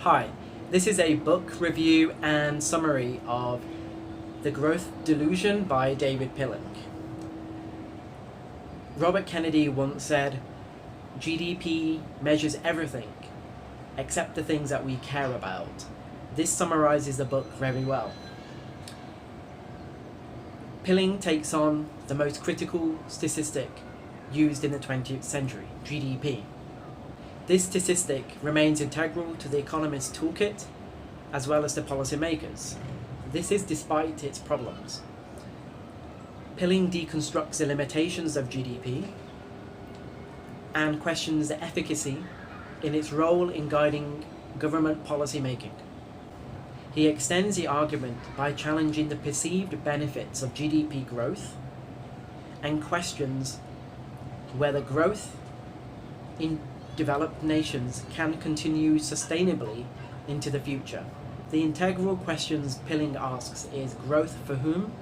Hi, this is a book review and summary of The Growth Delusion by David Pilling. Robert Kennedy once said, GDP measures everything except the things that we care about. This summarizes the book very well. Pilling takes on the most critical statistic used in the 20th century, GDP. This statistic remains integral to the economist's toolkit as well as to policymakers. This is despite its problems. Pilling deconstructs the limitations of GDP and questions the efficacy in its role in guiding government policy making. He extends the argument by challenging the perceived benefits of GDP growth and questions whether growth in developed nations can continue sustainably into the future. The integral questions Pilling asks is growth for whom,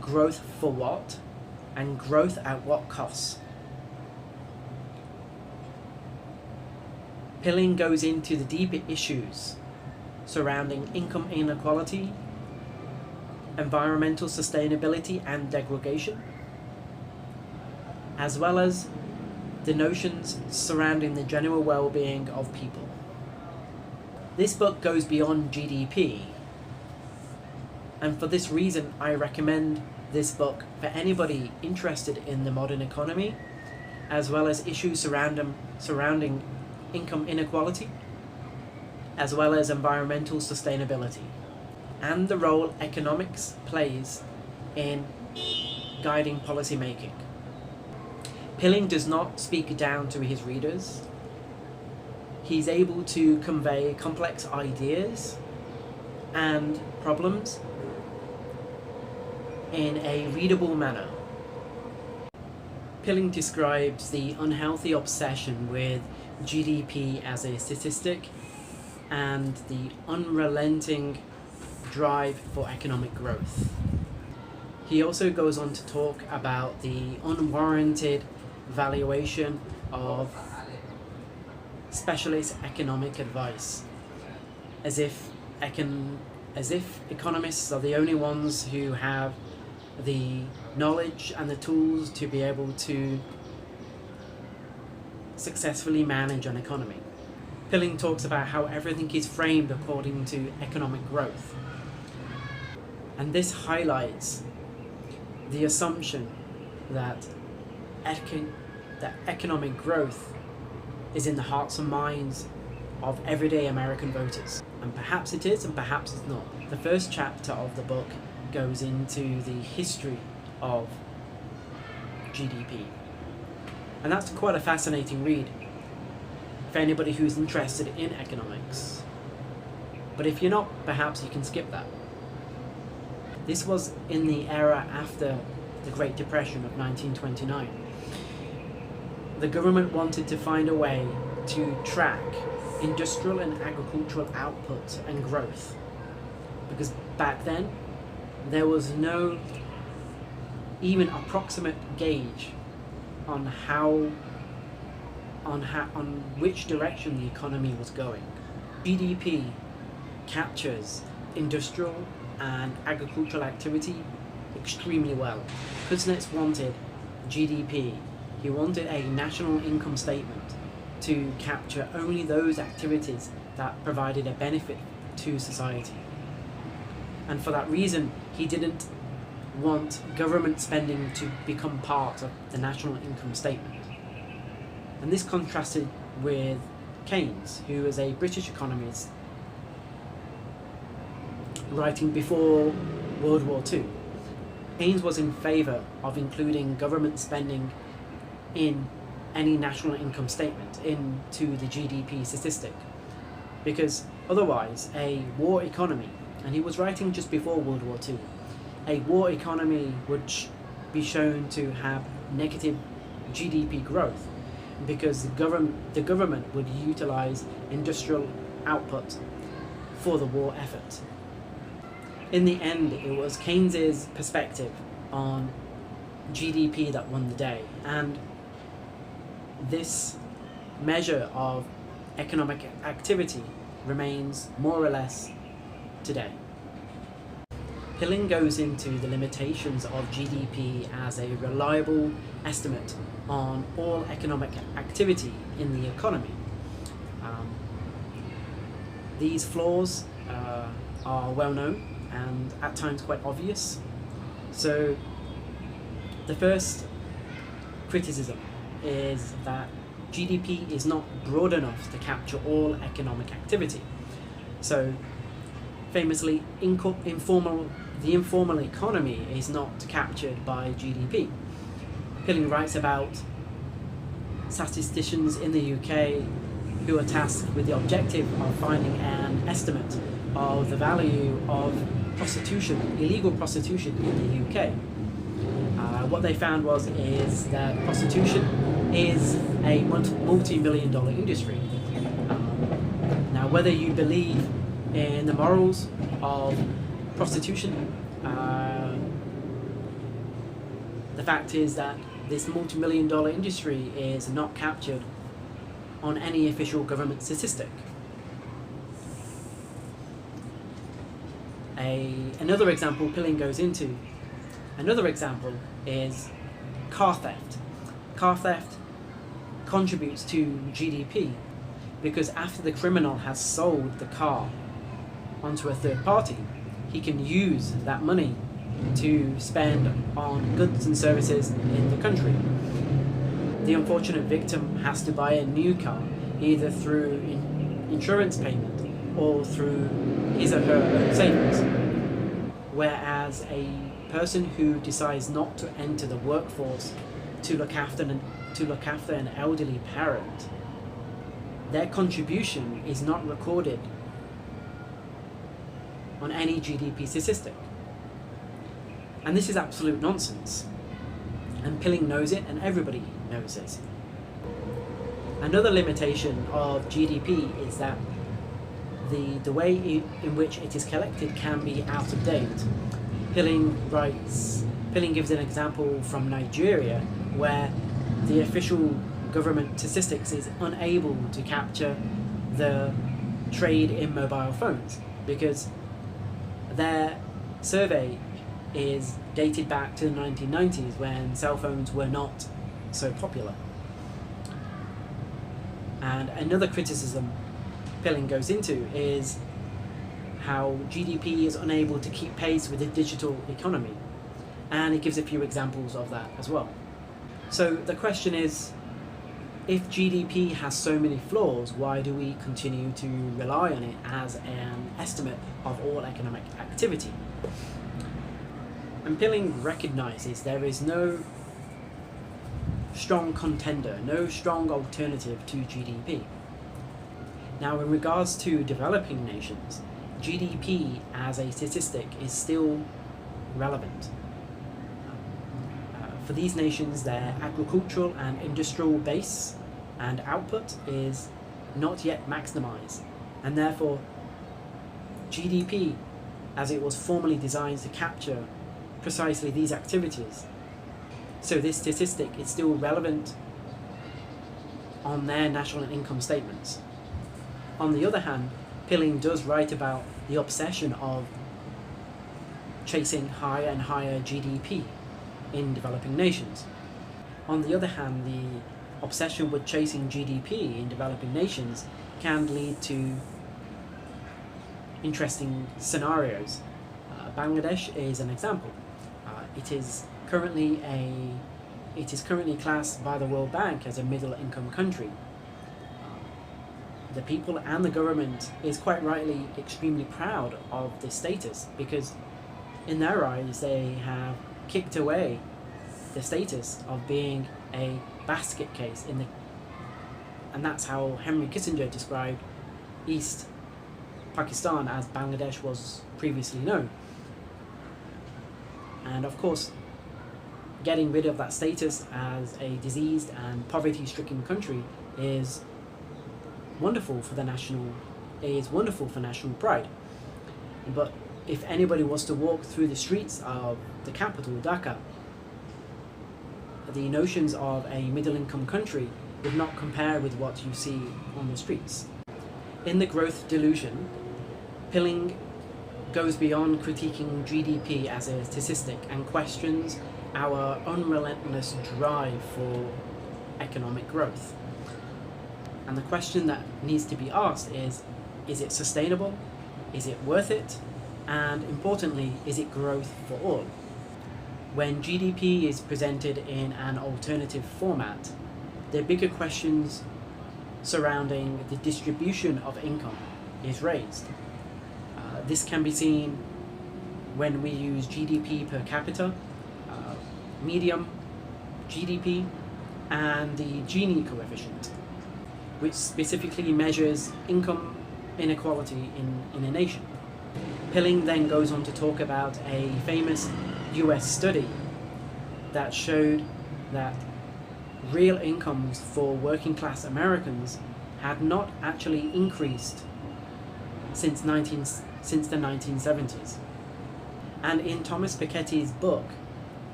growth for what, and growth at what costs. Pilling goes into the deeper issues surrounding income inequality, environmental sustainability and degradation, as well as the notions surrounding the general well-being of people. This book goes beyond GDP, and for this reason I recommend this book for anybody interested in the modern economy, as well as issues surrounding income inequality, as well as environmental sustainability, and the role economics plays in guiding policy making. Pilling does not speak down to his readers. He's able to convey complex ideas and problems in a readable manner. Pilling describes the unhealthy obsession with GDP as a statistic and the unrelenting drive for economic growth. He also goes on to talk about the unwarranted valuation of specialist economic advice, as if economists are the only ones who have the knowledge and the tools to be able to successfully manage an economy. Pilling talks about how everything is framed according to economic growth, and this highlights the assumption that economic growth is in the hearts and minds of everyday American voters. And perhaps it is, and perhaps it's not. The first chapter of the book goes into the history of GDP. And that's quite a fascinating read for anybody who's interested in economics. But if you're not, perhaps you can skip that. This was in the era after the Great Depression of 1929. The government wanted to find a way to track industrial and agricultural output and growth, because back then there was no even approximate gauge on which direction the economy was going. GDP captures industrial and agricultural activity extremely well. Kuznets wanted GDP. He wanted a national income statement to capture only those activities that provided a benefit to society. And for that reason, he didn't want government spending to become part of the national income statement. And this contrasted with Keynes, who was a British economist writing before World War II. Keynes was in favour of including government spending in any national income statement into the GDP statistic, because otherwise a war economy, and he was writing just before World War II, a war economy would be shown to have negative GDP growth because the government would utilize industrial output for the war effort. In the end, it was Keynes's perspective on GDP that won the day, and this measure of economic activity remains more or less today. Pilling goes into the limitations of GDP as a reliable estimate on all economic activity in the economy. These flaws are well known and at times quite obvious. So the first criticism is that GDP is not broad enough to capture all economic activity. So famously, the informal economy is not captured by GDP. Pilling writes about statisticians in the UK who are tasked with the objective of finding an estimate of the value of prostitution, illegal prostitution in the UK. What they found is that prostitution is a multi-million-dollar industry. Now, whether you believe in the morals of prostitution, the fact is that this multi-million-dollar industry is not captured on any official government statistic. Another example Pilling goes into, is car theft. Car theft contributes to GDP because after the criminal has sold the car onto a third party, he can use that money to spend on goods and services in the country. The unfortunate victim has to buy a new car either through insurance payment or through his or her own savings. Whereas a person who decides not to enter the workforce to look after an elderly parent, their contribution is not recorded on any GDP statistic. And this is absolute nonsense. And Pilling knows it, and everybody knows it. Another limitation of GDP is that the way in which it is collected can be out of date. Pilling gives an example from Nigeria where the official government statistics is unable to capture the trade in mobile phones because their survey is dated back to the 1990s when cell phones were not so popular. And another criticism Pilling goes into is how GDP is unable to keep pace with the digital economy, and he gives a few examples of that as well. So the question is, if GDP has so many flaws, why do we continue to rely on it as an estimate of all economic activity? And Pilling recognises there is no strong contender, no strong alternative to GDP. Now, in regards to developing nations, GDP as a statistic is still relevant. For these nations, their agricultural and industrial base and output is not yet maximised, and therefore GDP, as it was formally designed to capture precisely these activities, so this statistic is still relevant on their national income statements. On the other hand, Pilling does write about the obsession of chasing higher and higher GDP in developing nations. On the other hand, the obsession with chasing GDP in developing nations can lead to interesting scenarios. Bangladesh is an example. It is currently classed by the World Bank as a middle-income country. The people and the government is quite rightly extremely proud of this status because in their eyes they have kicked away the status of being a basket case and that's how Henry Kissinger described East Pakistan as Bangladesh was previously known. And of course, getting rid of that status as a diseased and poverty-stricken country is wonderful for national pride. But if anybody was to walk through the streets of the capital, Dhaka, the notions of a middle-income country would not compare with what you see on the streets. In the Growth Delusion, Pilling goes beyond critiquing GDP as a statistic and questions our unrelentless drive for economic growth. And the question that needs to be asked is it sustainable? Is it worth it? And importantly, is it growth for all? When GDP is presented in an alternative format, the bigger questions surrounding the distribution of income is raised. This can be seen when we use GDP per capita, medium GDP, and the Gini coefficient, which specifically measures income inequality in a nation. Pilling then goes on to talk about a famous US study that showed that real incomes for working class Americans had not actually increased since the 1970s. And in Thomas Piketty's book,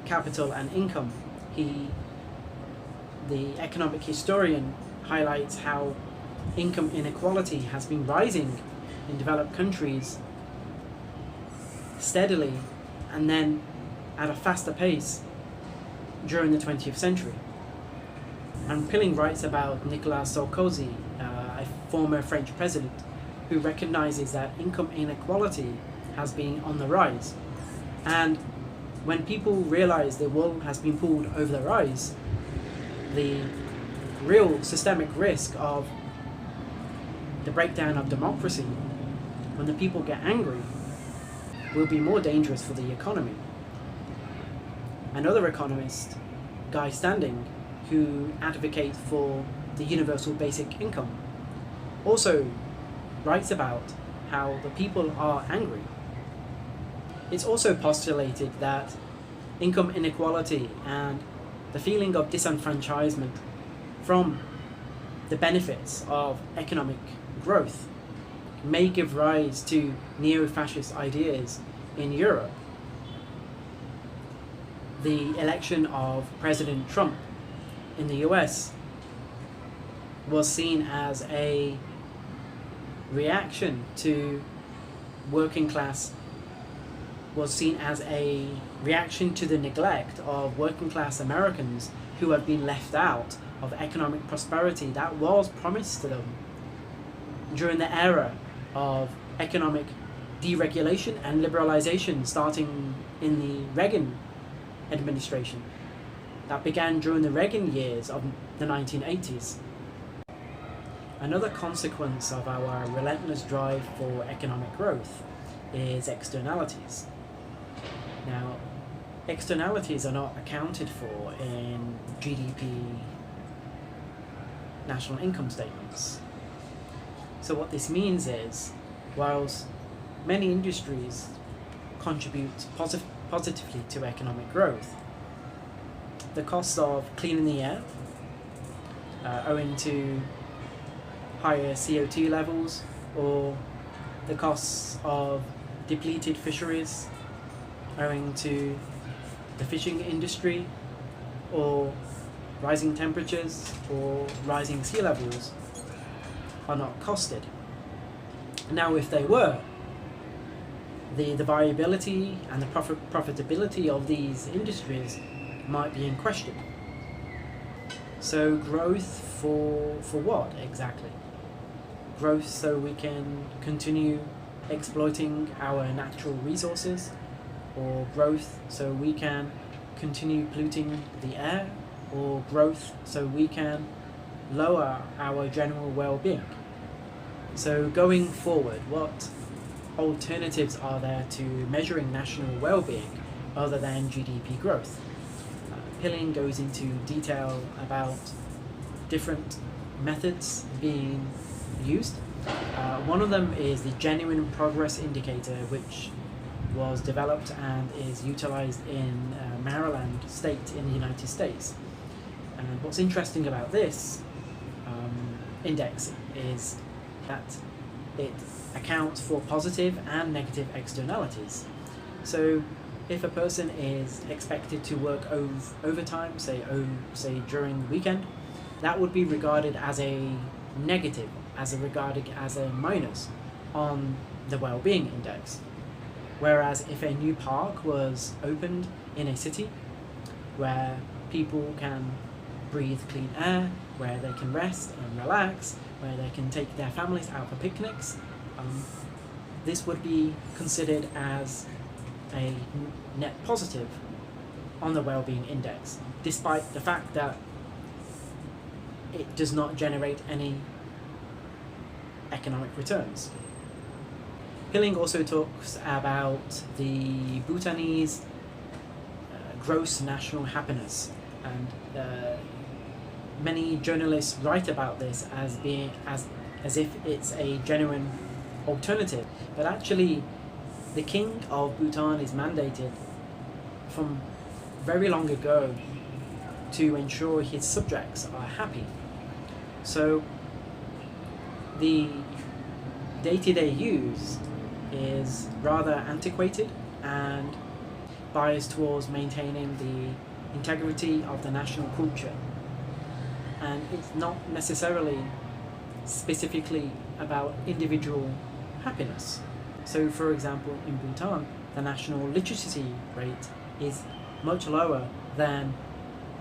Capital and Income, the economic historian, highlights how income inequality has been rising in developed countries steadily and then at a faster pace during the 20th century. And Pilling writes about Nicolas Sarkozy, a former French president, who recognizes that income inequality has been on the rise. And when people realize the wool has been pulled over their eyes, the real systemic risk of the breakdown of democracy, when the people get angry, will be more dangerous for the economy. Another economist, Guy Standing, who advocates for the universal basic income, also writes about how the people are angry. It's also postulated that income inequality and the feeling of disenfranchisement from the benefits of economic growth may give rise to neo-fascist ideas in Europe. The election of President Trump in the US was seen as a reaction to working class, was seen as a reaction to the neglect of working class Americans who have been left out of economic prosperity that was promised to them during the era of economic deregulation and liberalization starting in the Reagan administration that began during the Reagan years of the 1980s. Another consequence of our relentless drive for economic growth is externalities. Now, externalities are not accounted for in GDP national income statements. So what this means is, whilst many industries contribute positively to economic growth, the costs of cleaning the air, owing to higher CO2 levels, or the costs of depleted fisheries owing to the fishing industry, or rising temperatures or rising sea levels are not costed. Now, if they were, the viability and the profitability of these industries might be in question. So growth for what exactly? Growth so we can continue exploiting our natural resources, or growth so we can continue polluting the air, or growth so we can lower our general well-being. So going forward, what alternatives are there to measuring national well-being other than GDP growth? Pilling goes into detail about different methods being used. One of them is the genuine progress indicator, which was developed and is utilized in Maryland state in the United States. And what's interesting about this index is that it accounts for positive and negative externalities. So if a person is expected to work overtime, say during the weekend, that would be regarded as a negative regarded as a minus on the well-being index. Whereas if a new park was opened in a city where people can breathe clean air, where they can rest and relax, where they can take their families out for picnics, this would be considered as a net positive on the well-being index, despite the fact that it does not generate any economic returns. Pilling also talks about the Bhutanese gross national happiness, and many journalists write about this as being as if it's a genuine alternative, but actually the king of Bhutan is mandated from very long ago to ensure his subjects are happy. So the day-to-day use is rather antiquated and biased towards maintaining the integrity of the national culture, and it's not necessarily specifically about individual happiness. So for example, in Bhutan, the national literacy rate is much lower than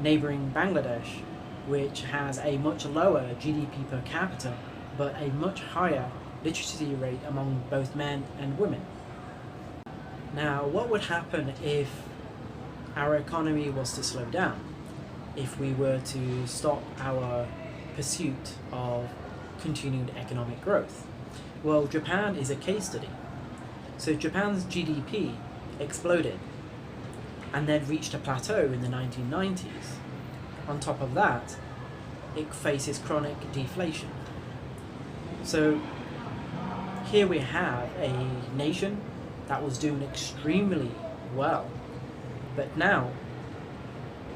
neighbouring Bangladesh, which has a much lower GDP per capita but a much higher literacy rate among both men and women. Now, what would happen if our economy was to slow down? If we were to stop our pursuit of continued economic growth? Well, Japan is a case study. So Japan's GDP exploded and then reached a plateau in the 1990s. On top of that, it faces chronic deflation. So here we have a nation that was doing extremely well, but now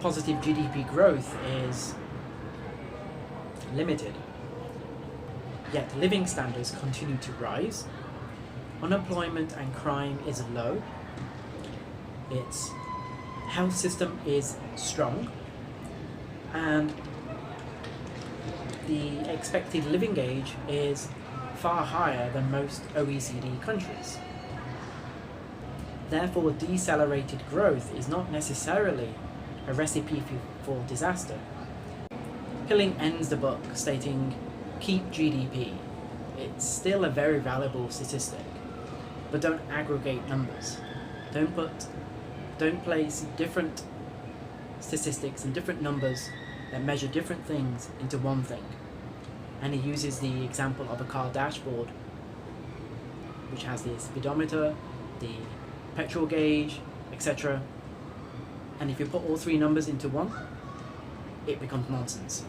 positive GDP growth is limited. Yet living standards continue to rise, unemployment and crime is low, its health system is strong, and the expected living age is far higher than most OECD countries. Therefore, decelerated growth is not necessarily a recipe for disaster. Pilling ends the book stating, keep GDP. It's still a very valuable statistic, but don't aggregate numbers. Don't place different statistics and different numbers that measure different things into one thing. And he uses the example of a car dashboard, which has the speedometer, the petrol gauge, etc. And if you put all three numbers into one, it becomes nonsense.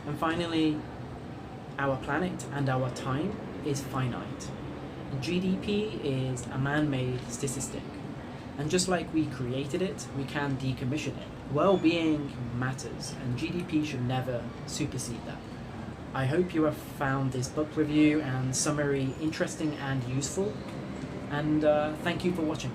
And finally, our planet and our time is finite. GDP is a man-made statistic. And just like we created it, we can decommission it. Well-being matters, and GDP should never supersede that. I hope you have found this book review and summary interesting and useful, and thank you for watching.